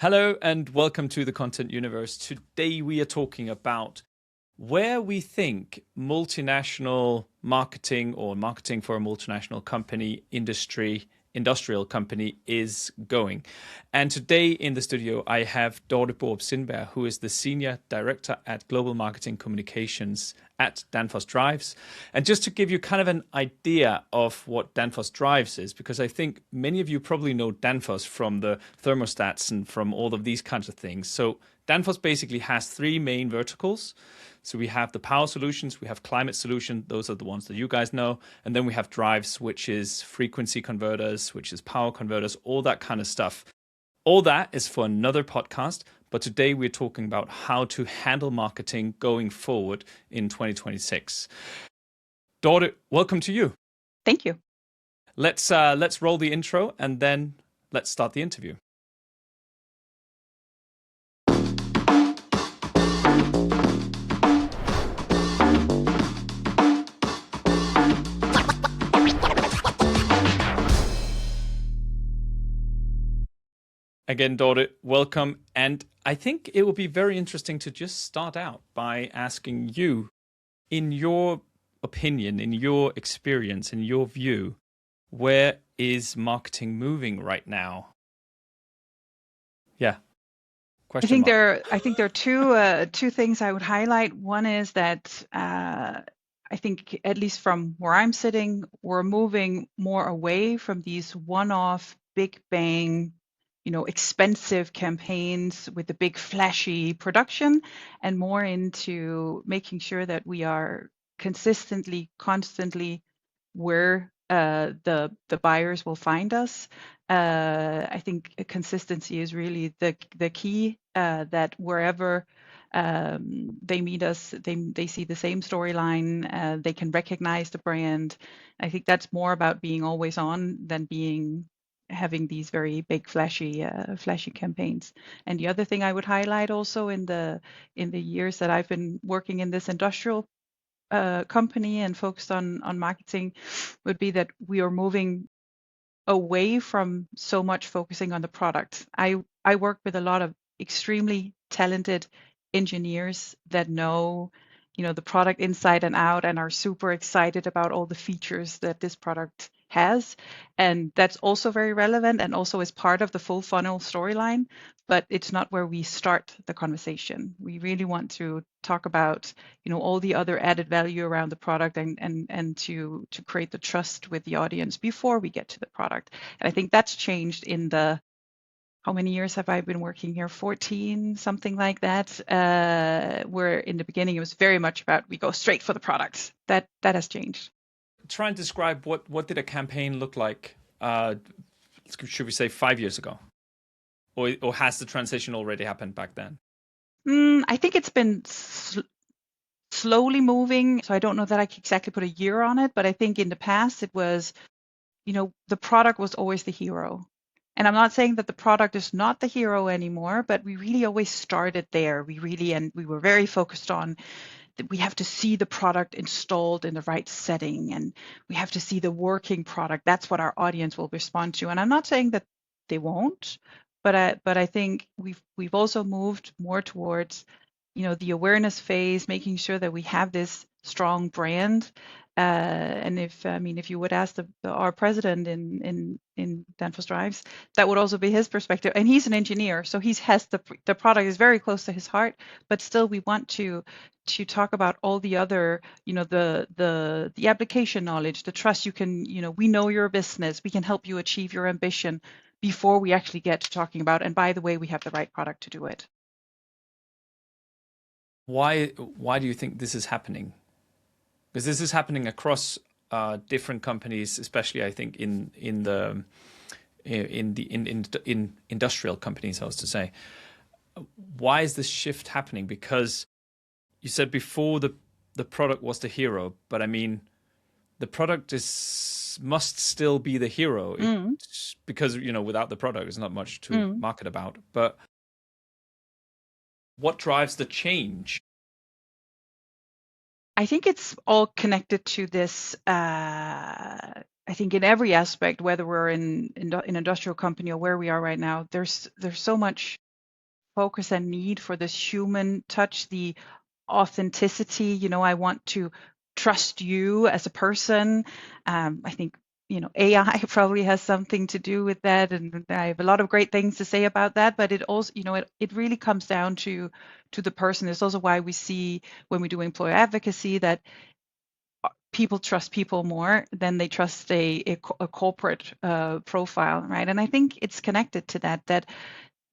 Hello and welcome to the Content Universe. Today we are talking about where we think multinational marketing or marketing for a multinational company, industrial company is going. And today in the studio, I have Dorthe Borup Sindberg, who is the Senior Director at Global Marketing Communications at Danfoss Drives. And just to give you kind of an idea of what Danfoss Drives is, because I think many of you probably know Danfoss from the thermostats and from all of these kinds of things. So Danfoss basically has three main verticals. So we have the power solutions, we have climate solution, those are the ones that you guys know. And then we have drives, which is frequency converters, which is power converters, all that kind of stuff. All that is for another podcast. But today we're talking about how to handle marketing going forward in 2026. Dorthe, welcome to you. Thank you. Let's roll the intro and then let's start the interview. Again, Dorthe, welcome. And I think it will be very interesting to just start out by asking you, in your opinion, in your experience, in your view, where is marketing moving right now? Yeah. I think there are two things I would highlight. One is that I think, at least from where I'm sitting, we're moving more away from these one-off, big bang, expensive campaigns with the big flashy production, and more into making sure that we are consistently, constantly where the buyers will find us. I think consistency is really the key. That wherever they meet us, they see the same storyline. They can recognize the brand. I think that's more about being always on than having these very big flashy campaigns. And the other thing I would highlight also in the years that I've been working in this industrial company and focused on marketing would be that we are moving away from so much focusing on the product. I work with a lot of extremely talented engineers that know the product inside and out and are super excited about all the features that this product has, and that's also very relevant and also is part of the full funnel storyline, but it's not where we start the conversation. We really want to talk about all the other added value around the product and to create the trust with the audience before we get to the product. And I think that's changed in the how many years have I been working here? 14, something like that. Where in the beginning it was very much about we go straight for the product. That has changed. Try and describe what did a campaign look like, should we say 5 years ago? Or has the transition already happened back then? I think it's been slowly moving. So I don't know that I can exactly put a year on it, but I think in the past it was, the product was always the hero. And I'm not saying that the product is not the hero anymore, but we really always started there. We were very focused on that we have to see the product installed in the right setting, and we have to see the working product. That's what our audience will respond to. And I'm not saying that they won't, but I think we've also moved more towards, the awareness phase, making sure that we have this strong brand. And if you would ask our president in Danfoss Drives, that would also be his perspective. And he's an engineer, so he has the product is very close to his heart. But still, we want to talk about all the other, the application knowledge, the trust. We know your business. We can help you achieve your ambition before we actually get to talking about. And by the way, we have the right product to do it. Why do you think this is happening? Because this is happening across different companies, especially I think in industrial companies, I was to say. Why is this shift happening? Because you said before the product was the hero, but I mean, the product must still be the hero because without the product, there's not much to market about. But what drives the change? I think it's all connected to this. I think in every aspect, whether we're in industrial company or where we are right now, there's so much focus and need for this human touch, the authenticity. I want to trust you as a person. I think AI probably has something to do with that, and I have a lot of great things to say about that. But it also, it really comes down to the person. It's also why we see when we do employer advocacy that people trust people more than they trust a corporate profile, right? And I think it's connected to that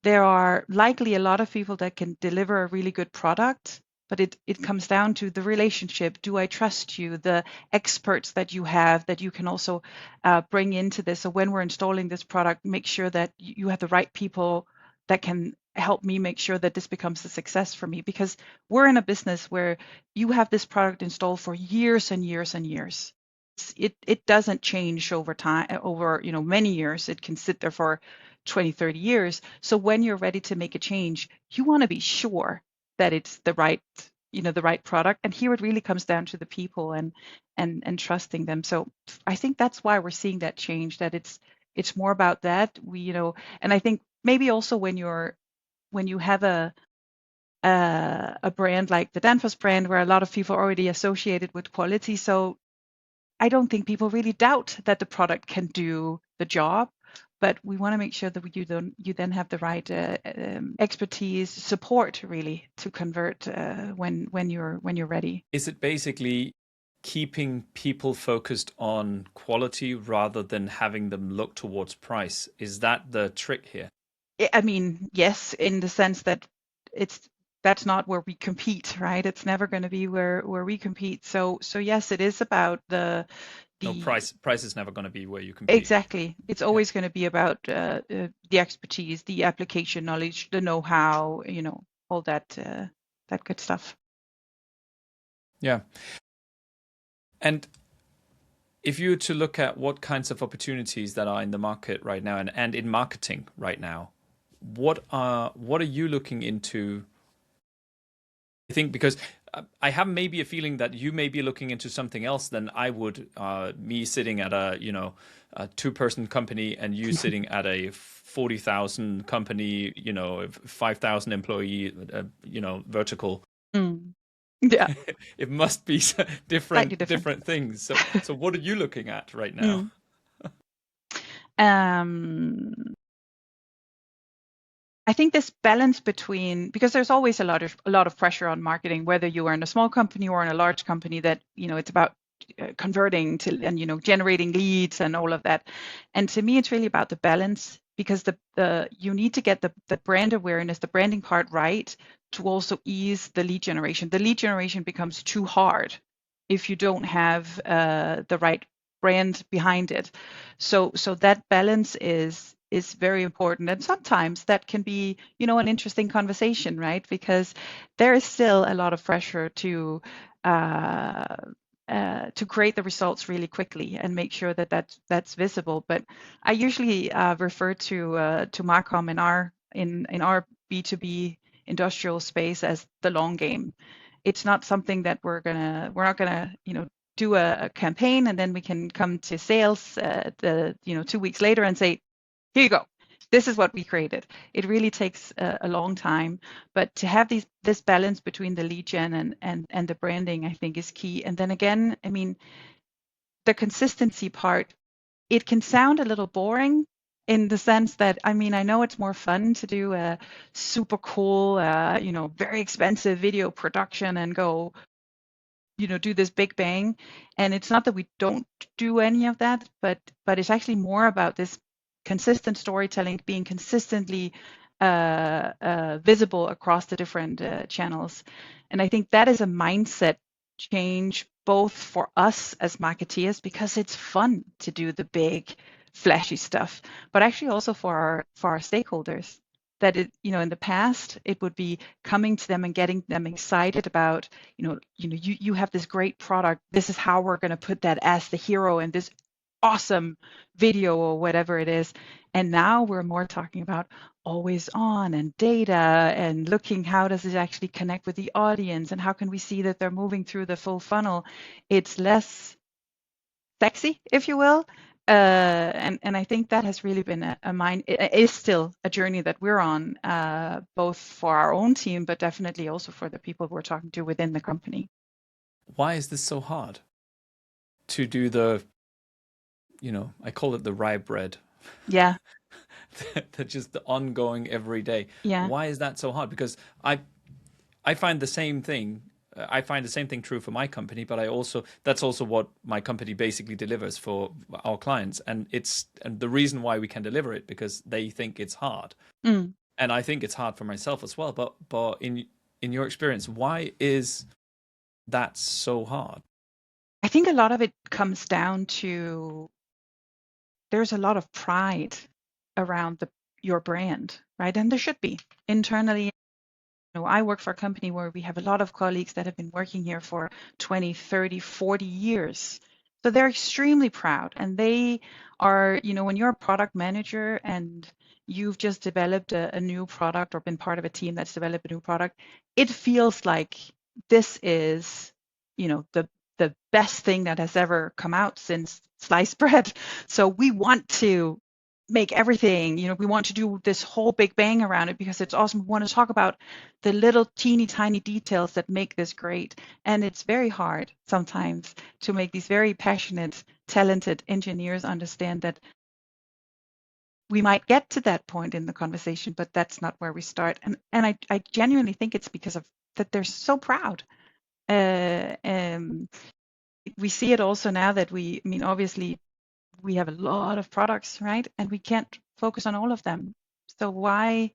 there are likely a lot of people that can deliver a really good product, but it comes down to the relationship. Do I trust you? The experts that you have that you can also bring into this. So when we're installing this product, make sure that you have the right people that can help me make sure that this becomes a success for me, because we're in a business where you have this product installed for years and years and years. It doesn't change over time, over many years. It can sit there for 20, 30 years. So when you're ready to make a change, you want to be sure that it's the right, the right product. And here it really comes down to the people and trusting them. So I think that's why we're seeing that change, that it's more about that. And I think maybe also when you have a brand like the Danfoss brand, where a lot of people are already associated with quality. So I don't think people really doubt that the product can do the job, but we want to make sure that you then have the right expertise, support really to convert when you're ready. Is it basically keeping people focused on quality rather than having them look towards price? Is that the trick here? I mean, yes, in the sense that that's not where we compete, right? It's never going to be where we compete. So yes, it is about the No, price is never going to be where you compete. Exactly. It's always going to be about the expertise, the application knowledge, the know-how, all that good stuff. Yeah. And if you were to look at what kinds of opportunities that are in the market right now and in marketing right now, what are you looking into? I think because I have maybe a feeling that you may be looking into something else than I would. Me sitting at a a 2-person company and you sitting at a 40,000 company, 5,000 employee, vertical. Mm. Yeah, It must be slightly different things. So what are you looking at right now? I think this balance between, because there's always a lot of pressure on marketing, whether you are in a small company or in a large company, that it's about converting to and generating leads and all of that. And to me, it's really about the balance, because the you need to get the brand awareness, the branding part right, to also ease the lead generation. The lead generation becomes too hard if you don't have the right brand behind it. So that balance is very important, and sometimes that can be an interesting conversation, right? Because there is still a lot of pressure to create the results really quickly and make sure that that's visible. But I usually refer to MarCom in our B2B industrial space as the long game. It's not something that we're not gonna do a campaign and then we can come to sales 2 weeks later and say, here you go. This is what we created. It really takes a long time, but to have this balance between the lead gen and the branding, I think, is key. And then again, I mean, the consistency part, it can sound a little boring in the sense that, I mean, I know it's more fun to do a super cool, very expensive video production and go, do this big bang. And it's not that we don't do any of that, but it's actually more about this consistent storytelling, being consistently visible across the different channels. And I think that is a mindset change, both for us as marketeers, because it's fun to do the big flashy stuff, but actually also for our stakeholders, that in the past it would be coming to them and getting them excited about you have this great product, this is how we're going to put that as the hero in this awesome video or whatever it is. And now we're more talking about always on and data and looking how does it actually connect with the audience and how can we see that they're moving through the full funnel. It's less sexy, if you will, And I think that has really been it is still a journey that we're on, both for our own team, but definitely also for the people we're talking to within the company. Why is this so hard to do I call it the rye bread, Yeah, that just the ongoing every day. yeah. Why is that so hard? Because I find the same thing. I find the same thing true for my company, but that's also what my company basically delivers for our clients, and the reason why we can deliver it because they think it's hard, Mm. and I think it's hard for myself as well. But in your experience, why is that so hard? I think a lot of it comes down to there's a lot of pride around your brand, right? And there should be internally. I work for a company where we have a lot of colleagues that have been working here for 20, 30, 40 years. So they're extremely proud. And they are, when you're a product manager and you've just developed a new product or been part of a team that's developed a new product, it feels like this is, the best thing that has ever come out since sliced bread. So we want to make everything, we want to do this whole big bang around it because it's awesome. We want to talk about the little teeny tiny details that make this great. And it's very hard sometimes to make these very passionate, talented engineers understand that we might get to that point in the conversation, but that's not where we start. And I genuinely think it's because of that they're so proud. And we see it also now that obviously we have a lot of products, right? And we can't focus on all of them. So why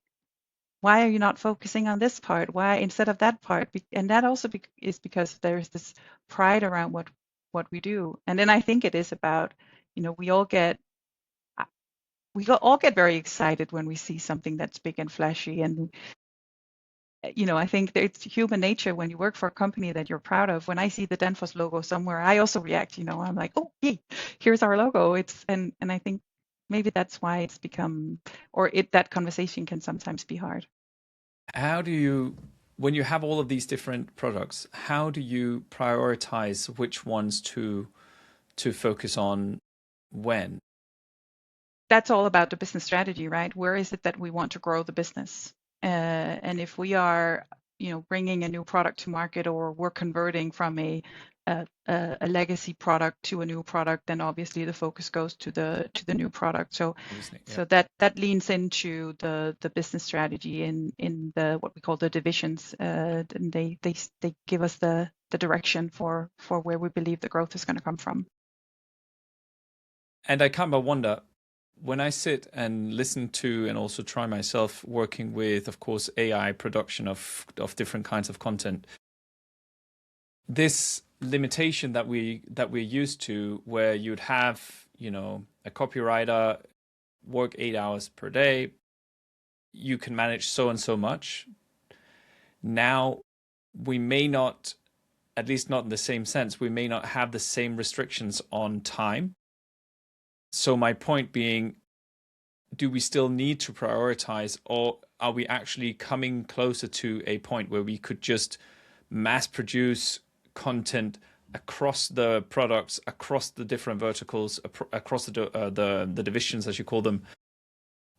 are you not focusing on this part? Why instead of that part? And that also is because there's this pride around what we do. And then I think it is about, we all get very excited when we see something that's big and flashy. And I think that it's human nature when you work for a company that you're proud of. When I see the Danfoss logo somewhere, I also react. I'm like, oh, hey, here's our logo. And I think maybe that's why it's become, that conversation can sometimes be hard. How do you, when you have all of these different products, how do you prioritize which ones to focus on when? That's all about the business strategy, right? Where is it that we want to grow the business? And if we are, bringing a new product to market, or we're converting from a legacy product to a new product, then obviously the focus goes to the new product. So Obviously, yeah. so that leans into the business strategy in the what we call the divisions, and they give us the direction for where we believe the growth is going to come from. And I can't but wonder, when I sit and listen to and also try myself working with, of course, AI production of different kinds of content, this limitation that we're used to, where you'd have, a copywriter work 8 hours per day, you can manage so and so much. Now we may not, at least not in the same sense, we may not have the same restrictions on time. So my point being, do we still need to prioritize, or are we actually coming closer to a point where we could just mass produce content across the products, across the different verticals, across the divisions, as you call them,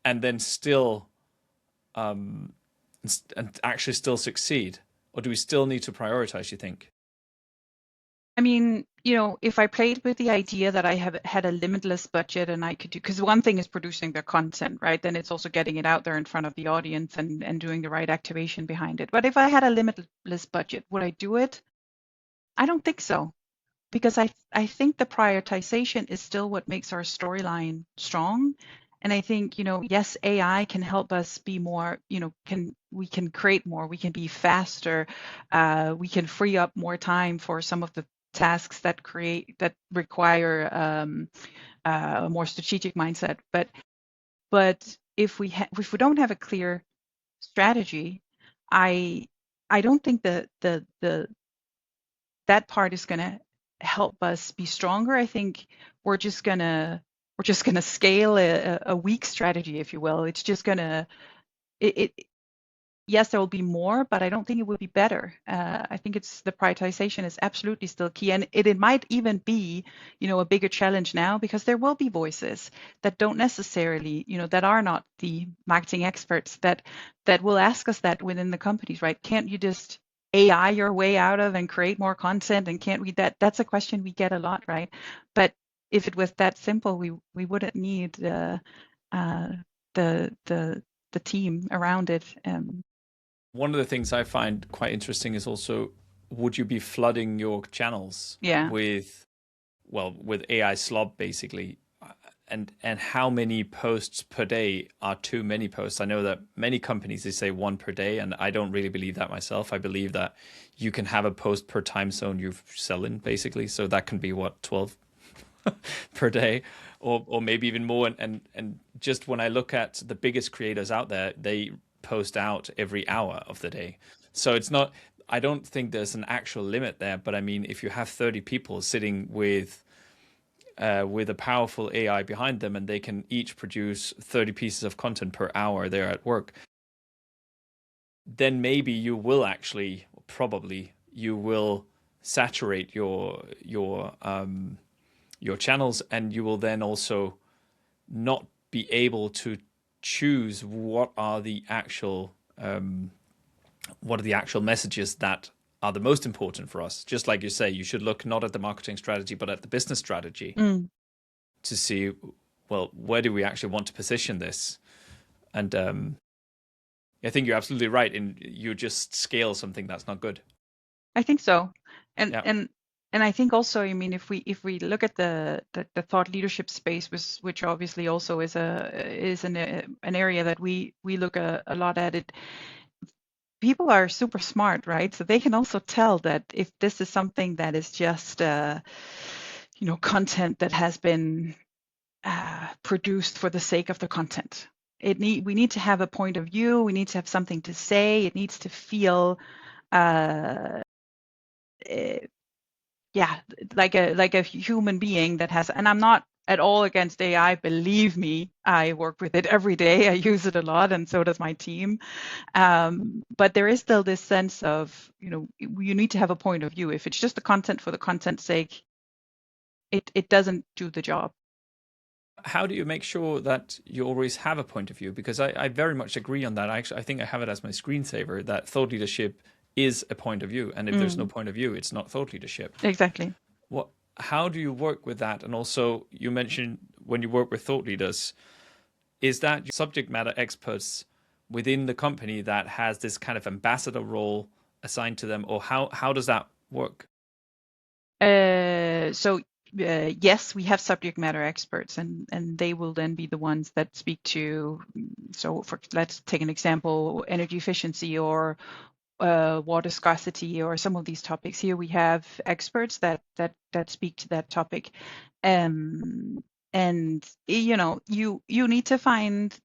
and then still and actually still succeed? Or do we still need to prioritize, you think? I mean, if I played with the idea that I have had a limitless budget and I could do, because one thing is producing the content, right? Then it's also getting it out there in front of the audience and doing the right activation behind it. But if I had a limitless budget, would I do it? I don't think so, because I think the prioritization is still what makes our storyline strong. And I think, yes, AI can help us be more, we can create more, we can be faster, we can free up more time for some of the tasks that require a more strategic mindset. But if we don't have a clear strategy, I don't think that part is going to help us be stronger. I think we're just gonna scale a weak strategy, if you will. It's just gonna it yes, there will be more, but I don't think it will be better. I think the prioritization is absolutely still key, and it might even be, a bigger challenge now, because there will be voices that don't necessarily, that are not the marketing experts that will ask us that within the companies, right? Can't you just AI your way out of and create more content? And can't we that? That's a question we get a lot, right? But if it was that simple, we wouldn't need the the team around it. One of the things I find quite interesting is also, would you be flooding your channels Yeah. with AI slob, basically? And how many posts per day are too many posts? I know that many companies, they say one per day, and I don't really believe that myself. I believe that you can have a post per time zone you sell in, basically. So that can be 12 per day, or maybe even more. And just when I look at the biggest creators out there, they post out every hour of the day. So it's not, I don't think there's an actual limit there. But I mean, if you have 30 people sitting with a powerful AI behind them, and they can each produce 30 pieces of content per hour they're at work, then maybe you will actually, probably, you will saturate your channels, and you will then also not be able to choose what are the actual messages that are the most important for us. Just like you say, you should look not at the marketing strategy, but at the business strategy to see, well, where do we actually want to position this? And I think you're absolutely right. And you just scale something that's not good. I think so. And Yeah. and I think also, I mean, if we look at the thought leadership space, which obviously also is an area that we look a lot at it, people are super smart, right? So they can also tell that if this is something that is just content that has been produced for the sake of the content. We need to have a point of view. We need to have something to say. It needs to feel yeah, like a human being that has. And I'm not at all against AI. Believe me, I work with it every day. I use it a lot, and so does my team. But there is still this sense of, you need to have a point of view. If it's just the content for the content's sake, it doesn't do the job. How do you make sure that you always have a point of view? Because I very much agree on that. I think I have it as my screensaver, that thought leadership is a point of view. And if there's no point of view, it's not thought leadership. Exactly. How do you work with that? And also, you mentioned when you work with thought leaders, is that subject matter experts within the company that has this kind of ambassador role assigned to them? Or how does that work? Yes, we have subject matter experts, and they will then be the ones that speak to. So, let's take an example: energy efficiency or water scarcity, or some of these topics. Here we have experts that speak to that topic, and you need to find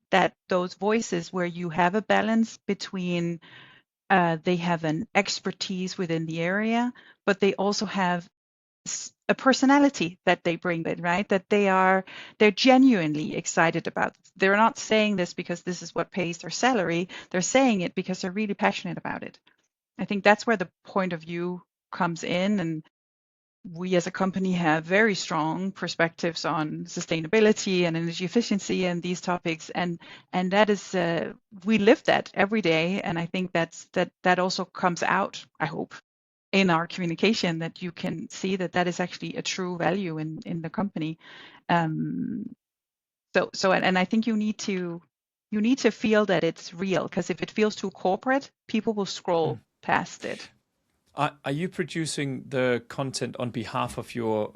those voices where you have a balance between they have an expertise within the area, but they also have a personality that they bring with, right? That they're genuinely excited about. They're not saying this because this is what pays their salary. They're saying it because they're really passionate about it. I think that's where the point of view comes in. And we as a company have very strong perspectives on sustainability and energy efficiency and these topics. And that is, we live that every day. And I think that also comes out, I hope, in our communication, that you can see that is actually a true value in the company. And I think you need to feel that it's real, because if it feels too corporate, people will scroll past it. Are you producing the content on behalf of your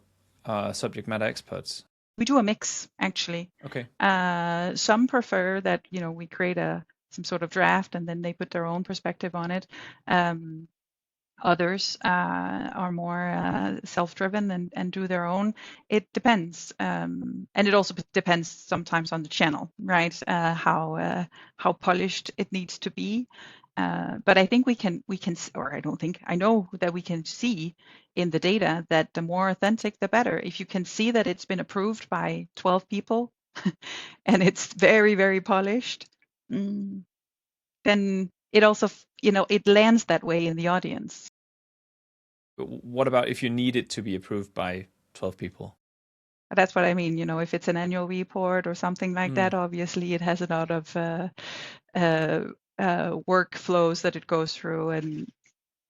subject matter experts? We do a mix, actually. Okay. Some prefer that we create some sort of draft, and then they put their own perspective on it. Others are more self-driven and do their own. It depends, and it also depends sometimes on the channel, right? How polished it needs to be. But I think we can, or I know that we can see in the data that the more authentic, the better. If you can see that it's been approved by 12 people and it's very, very polished, then it also, it lands that way in the audience. But what about if you need it to be approved by 12 people? That's what I mean. If it's an annual report or something like that, obviously it has a lot of workflows that it goes through,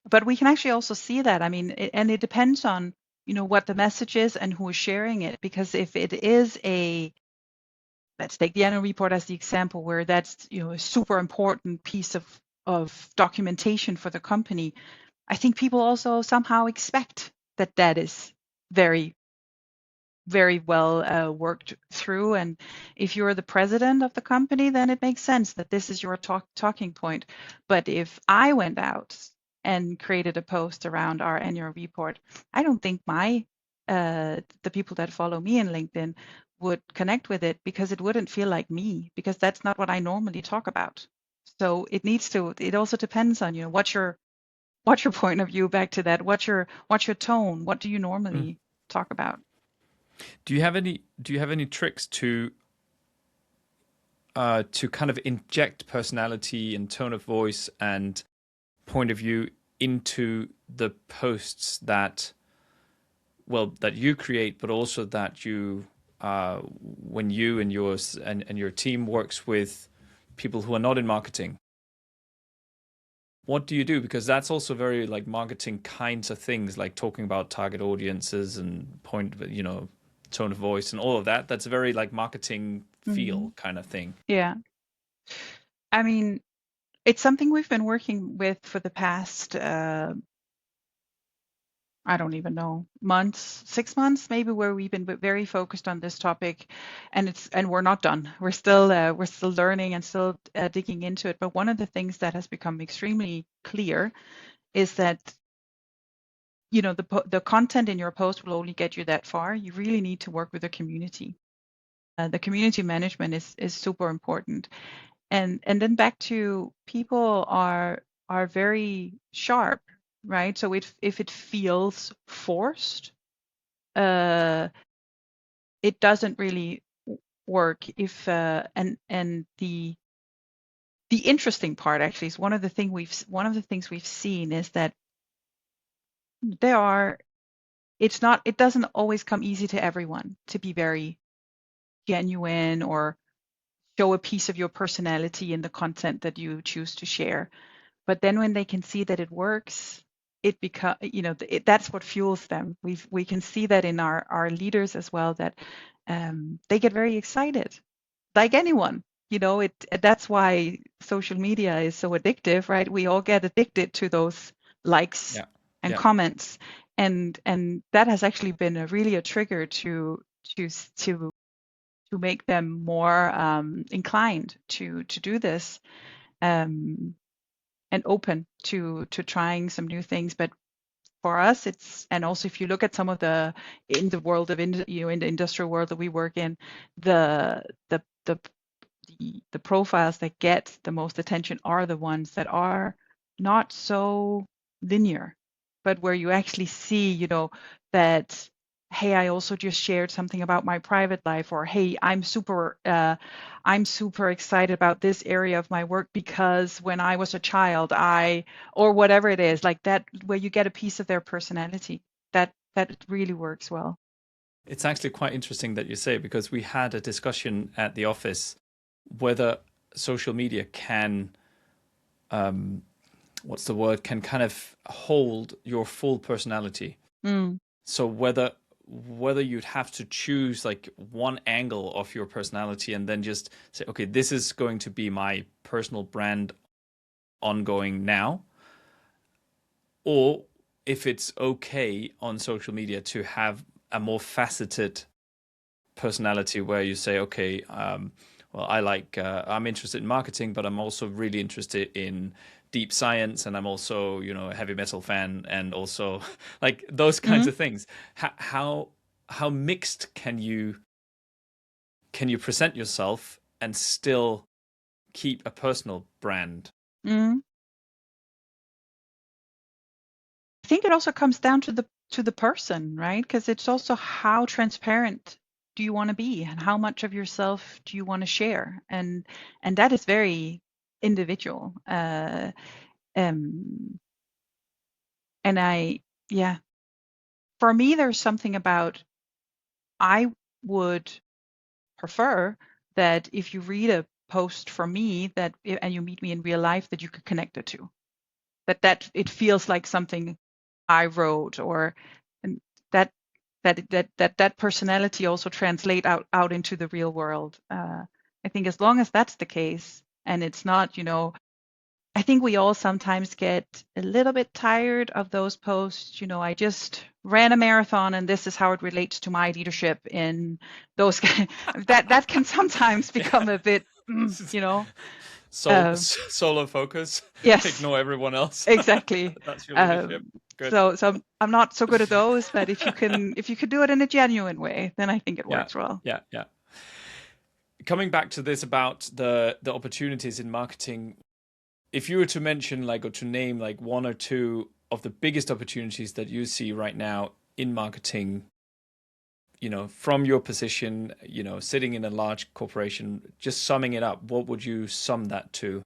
but we can actually also see that. I mean, and it depends on what the message is and who is sharing it. Because if it is let's take the annual report as the example, where that's a super important piece of documentation for the company, I think people also somehow expect that is very, very well worked through. And if you're the president of the company, then it makes sense that this is your talking point. But if I went out and created a post around our annual report, I don't think the people that follow me in LinkedIn would connect with it, because it wouldn't feel like me, because that's not what I normally talk about. So it also depends on what's your point of view. Back to that, what's your tone? What do you normally talk about? Do you have any tricks to kind of inject personality and tone of voice and point of view into the posts that you create, but also that you when you and yours and your team works with people who are not in marketing? What do you do? Because that's also very like marketing kinds of things, like talking about target audiences and tone of voice and all of that. That's very like marketing feel kind of thing. Yeah. I mean, it's something we've been working with for the past, I don't even know, months, 6 months maybe, where we've been very focused on this topic, and we're not done. We're still learning and still digging into it. But one of the things that has become extremely clear is that the content in your post will only get you that far. You really need to work with the community. The community management is super important. And then back to, people are very sharp, right? So if it feels forced, it doesn't really work. If and the interesting part actually is one of the things we've seen is that it doesn't always come easy to everyone to be very genuine or show a piece of your personality in the content that you choose to share. But then when they can see that it works, that's what fuels them. We can see that in our leaders as well, that they get very excited, like anyone. That's why social media is so addictive, right? We all get addicted to those likes Yeah. and Yeah. comments, and that has actually been really a trigger to make them more inclined to do this, and open to trying some new things. But for us, and also if you look at some of in the world of in the industrial world that we work in, the the the the profiles that get the most attention are the ones that are not so linear, but where you actually see, that, hey, I also just shared something about my private life, or hey, I'm super excited about this area of my work because when I was a child, or whatever it is, like that, where you get a piece of their personality. That really works well. It's actually quite interesting that you say, because we had a discussion at the office whether social media can, what's the word, can kind of hold your full personality. So whether you'd have to choose like one angle of your personality and then just say, okay, this is going to be my personal brand ongoing now, or if it's okay on social media to have a more faceted personality where you say, okay, well, I'm interested in marketing, but I'm also really interested in deep science, and I'm also, a heavy metal fan, and also like those kinds of things. How mixed can you present yourself and still keep a personal brand? I think it also comes down to the person, right? Because it's also, how transparent do you want to be, and how much of yourself do you want to share, and that is very individual. And for me, there's something about, I would prefer that if you read a post from me and you meet me in real life, that you could connect it to, that it feels like something I wrote, or and that that personality also translate out into the real world. I think as long as that's the case, and it's not, I think we all sometimes get a little bit tired of those posts. I just ran a marathon and this is how it relates to my leadership in those. That can sometimes become a bit, Solo focus. Yes, Ignore everyone else. exactly. That's your leadership. Good. So I'm not so good at those, but if you can do it in a genuine way, then I think it works well. Yeah. Coming back to this about the opportunities in marketing, if you were to mention or to name one or two of the biggest opportunities that you see right now in marketing, from your position, sitting in a large corporation, just summing it up, what would you sum that to?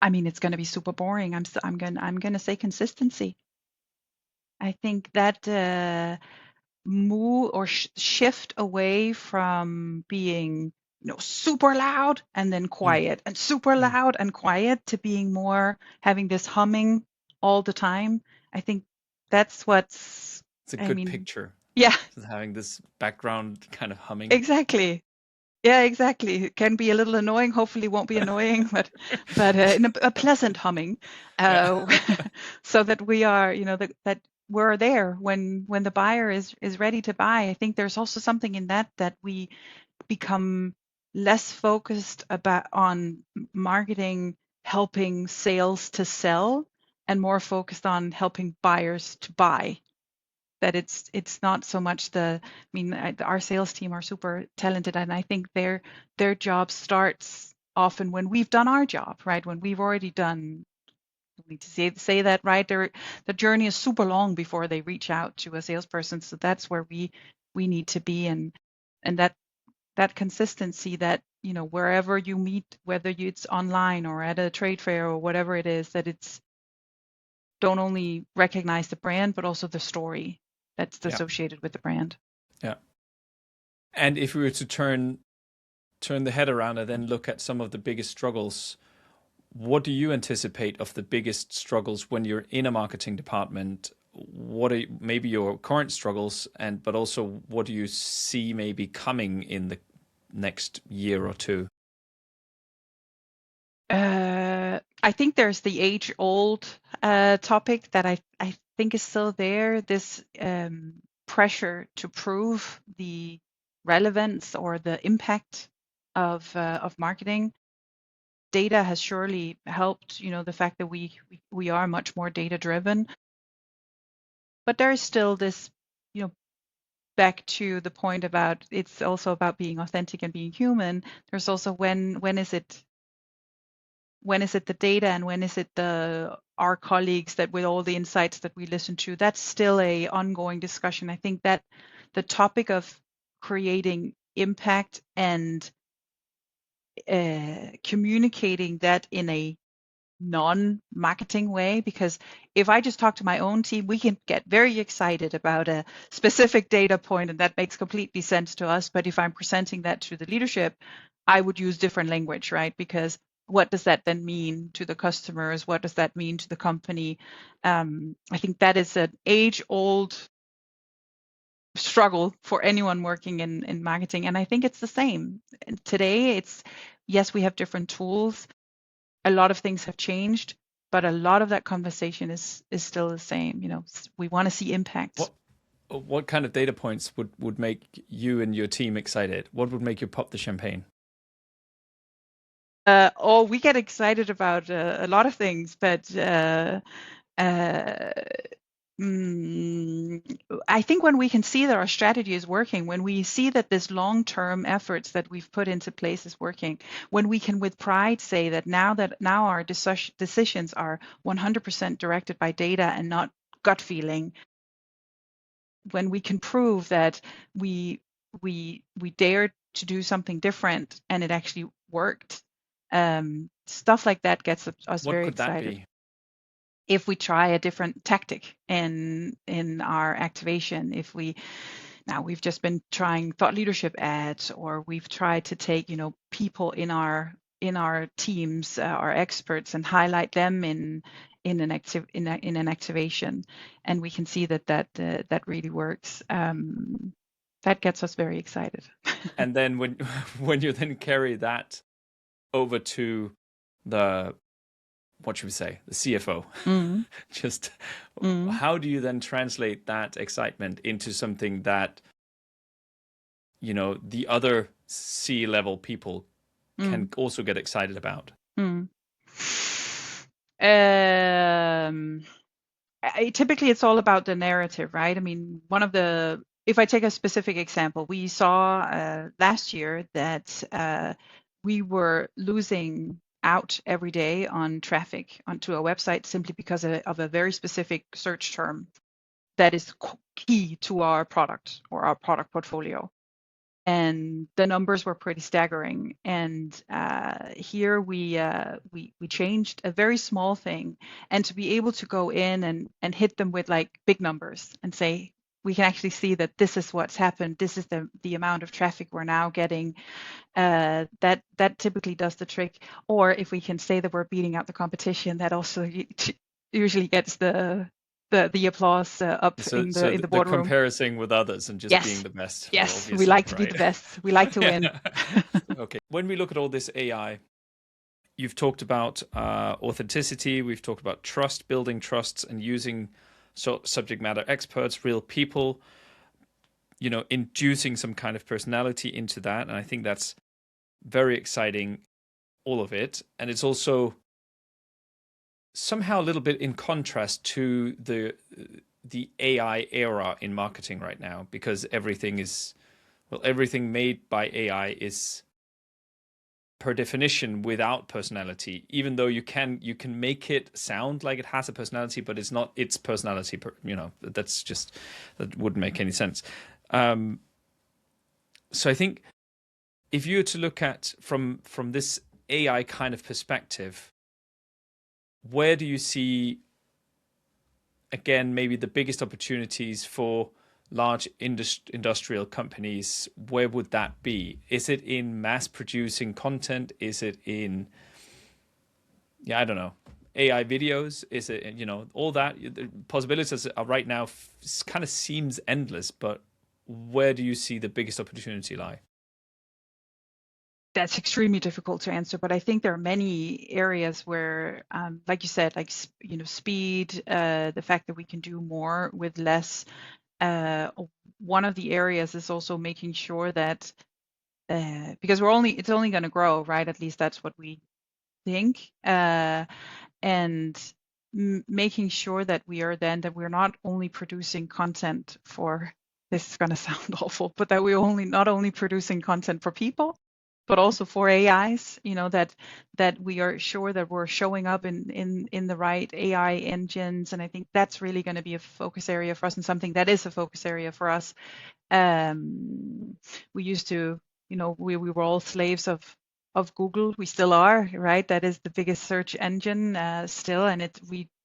I mean, it's going to be super boring. I'm going to say consistency. I think that move or shift away from being super loud and then quiet and super loud and quiet to being more having this humming all the time. I think that's what's It's a good picture. Yeah, just having this background kind of humming. Exactly. Yeah, exactly. It can be a little annoying. Hopefully, won't be annoying, but in a pleasant humming, so that we are, that we're there when the buyer is ready to buy. I think there's also something in that we become less focused on marketing, helping sales to sell, and more focused on helping buyers to buy. That it's not so much our sales team are super talented, and I think their job starts often when we've done our job, right? When we've already done, we need to say that, right? The journey is super long before they reach out to a salesperson. So that's where we need to be, and that consistency, that wherever you meet, whether it's online or at a trade fair or whatever it is, that it's don't only recognize the brand but also the story that's associated with the brand. Yeah. And if we were to turn the head around and then look at some of the biggest struggles, what do you anticipate of the biggest struggles when you're in a marketing department? What are maybe your current struggles, but also what do you see maybe coming in the next year or two? I think there's the age-old topic that I think is still there. This pressure to prove the relevance or the impact of marketing. Data has surely helped. The fact that we are much more data-driven, but there is still this, back to the point about it's also about being authentic and being human. There's also when is it the data and when is it our colleagues that with all the insights that we listen to. That's still a ongoing discussion. I think that the topic of creating impact and communicating that in a non-marketing way, because if I just talk to my own team, we can get very excited about a specific data point and that makes completely sense to us. But if I'm presenting that to the leadership, I would use different language, right? Because what does that then mean to the customers? What does that mean to the company? I think that is an age-old struggle for anyone working in marketing. And I think it's the same. Today, yes, we have different tools. A lot of things have changed, but a lot of that conversation is still the same. We want to see impact. What kind of data points would make you and your team excited? What would make you pop the champagne? We get excited about a lot of things, but I think when we can see that our strategy is working, when we see that this long-term efforts that we've put into place is working, when we can with pride say that now our decisions are 100% directed by data and not gut feeling, when we can prove that we dare to do something different and it actually worked. Stuff like that gets us What very could that excited. be? If we try a different tactic in our activation, if we now we've just been trying thought leadership ads, or we've tried to take people in our teams, our experts, and highlight them in an activation, and we can see that really works. That gets us very excited. And then when you then carry that over to the, what should we say, the CFO, just how do you then translate that excitement into something that the other C-level people can also get excited about? Typically it's all about the narrative, right? I mean, if I take a specific example, we saw last year that we were losing out every day on traffic onto our website simply because of a very specific search term that is key to our product or our product portfolio. And the numbers were pretty staggering. And here we changed a very small thing, and to be able to go in and hit them with like big numbers and say, we can actually see that this is what's happened. This is the amount of traffic we're now getting. That typically does the trick. Or if we can say that we're beating out the competition, that also usually gets the applause up in the the boardroom. comparison with others and just being the best. Yes, we like to be the best. We like to win. Okay. When we look at all this AI, you've talked about authenticity. We've talked about trust, building trusts, and using subject matter experts, real people, inducing some kind of personality into that. And I think that's very exciting, all of it. And it's also somehow a little bit in contrast to the AI era in marketing right now, because everything made by AI is per definition without personality, even though you can make it sound like it has a personality, but it's not its personality. That wouldn't make any sense. So I think if you were to look at from this AI kind of perspective, where do you see, again, maybe the biggest opportunities for large industrial companies? Where would that be? Is it in mass producing content? Is it in, I don't know, AI videos? Is it, all that? The possibilities are right now kind of seems endless, but where do you see the biggest opportunity lie? That's extremely difficult to answer, but I think there are many areas where, like you said, like speed, the fact that we can do more with less. One of the areas is also making sure that because it's only going to grow, right? At least that's what we think, and making sure that we're not only producing content for. This is going to sound awful, but that we're not only producing content for people, but also for AIs, that we are sure that we're showing up in the right AI engines. And I think that's really going to be a focus area for us, and something that is a focus area for us. We used to, we were all slaves of Google. We still are, right? That is the biggest search engine still, and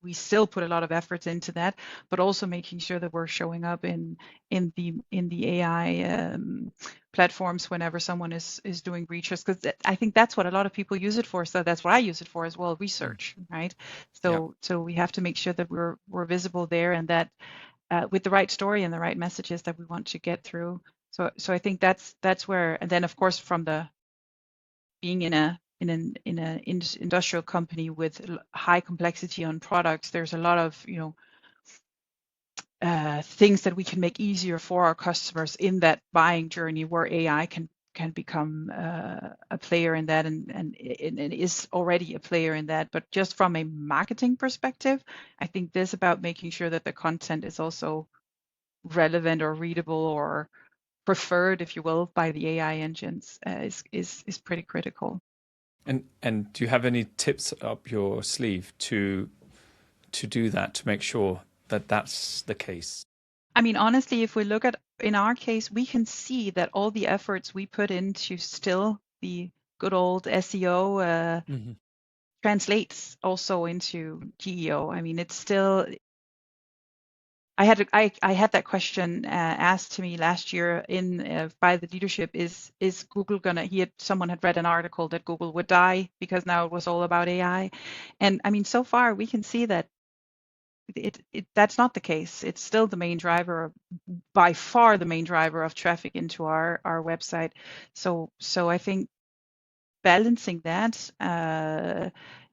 we still put a lot of efforts into that, but also making sure that we're showing up in the AI platforms whenever someone is doing research, because I think that's what a lot of people use it for. So that's what I use it for as well, research, right? So we have to make sure that we're visible there, and that with the right story and the right messages that we want to get through. So I think that's where, and then of course from the being in an industrial company with high complexity on products, there's a lot of things that we can make easier for our customers in that buying journey, where AI can become a player in that, and it is already a player in that. But just from a marketing perspective, I think this about making sure that the content is also relevant or readable or preferred, if you will, by the AI engines is pretty critical. And do you have any tips up your sleeve to do that, to make sure that that's the case? I mean, honestly, if we look at, in our case, we can see that all the efforts we put into still the good old SEO Hmm. translates also into GEO. I mean, it's still. I had that question asked to me last year by the leadership. Is Google gonna? Someone had read an article that Google would die because now it was all about AI, and I mean, so far we can see that that's not the case. It's still the main driver, by far the main driver of traffic into our website. So I think balancing that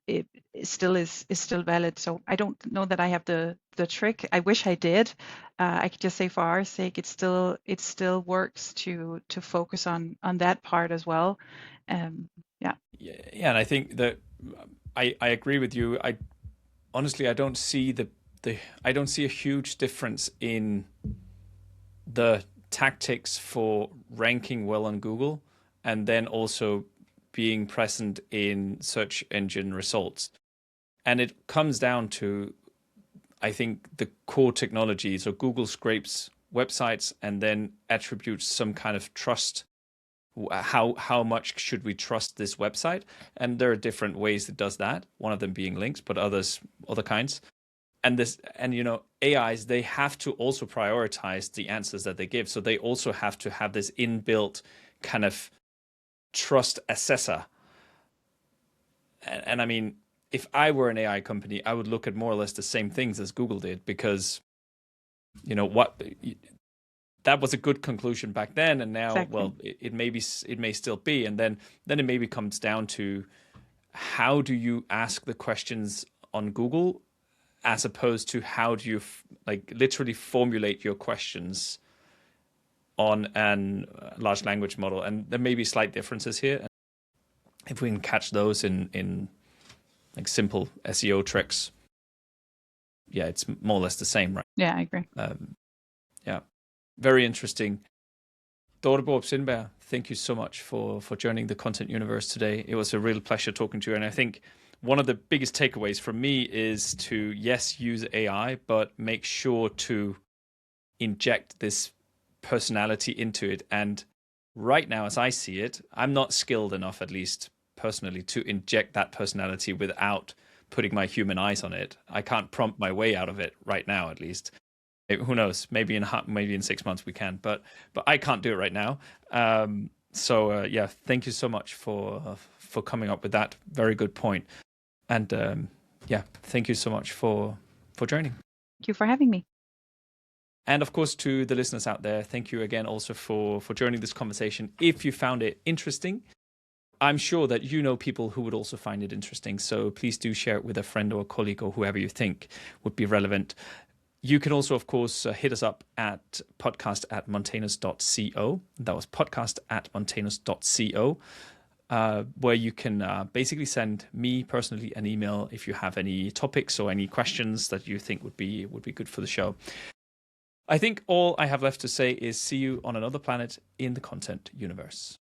it is still valid. So I don't know that I have the trick. I wish I did. I could just say for our sake, it still works to focus on that part as well. Yeah. Yeah, and I think that I agree with you. Honestly, I don't see I don't see a huge difference in the tactics for ranking well on Google and then also being present in search engine results. And it comes down to, I think, the core technology. So Google scrapes websites and then attributes some kind of trust. How much should we trust this website? And there are different ways it does that. One of them being links, but other kinds. And AIs, they have to also prioritize the answers that they give. So they also have to have this inbuilt kind of trust assessor. And I mean, if I were an AI company, I would look at more or less the same things as Google did, because that was a good conclusion back then, and now, Exactly. well, it may still be, and then it maybe comes down to how do you ask the questions on Google, as opposed to how do you literally formulate your questions on a large language model. And there may be slight differences here. If we can catch those in like simple SEO tricks, yeah, it's more or less the same, right? Yeah, I agree. Yeah, very interesting. Dorthe Borup Sindberg, thank you so much for joining the Content Universe today. It was a real pleasure talking to you. And I think one of the biggest takeaways from me is to, yes, use AI, but make sure to inject this personality into it. And right now, as I see it, I'm not skilled enough, at least personally, to inject that personality without putting my human eyes on it. I can't prompt my way out of it right now, at least. Who knows? Maybe in 6 months we can, but I can't do it right now. Yeah, thank you so much for coming up with that very good point. And yeah, thank you so much for joining. Thank you for having me. And of course, to the listeners out there, thank you again also for joining this conversation. If you found it interesting, I'm sure that you know people who would also find it interesting. So please do share it with a friend or a colleague or whoever you think would be relevant. You can also, of course, hit us up at podcast@montanus.co. That was podcast@montanus.co, where you can basically send me personally an email if you have any topics or any questions that you think would be good for the show. I think all I have left to say is see you on another planet in the content universe.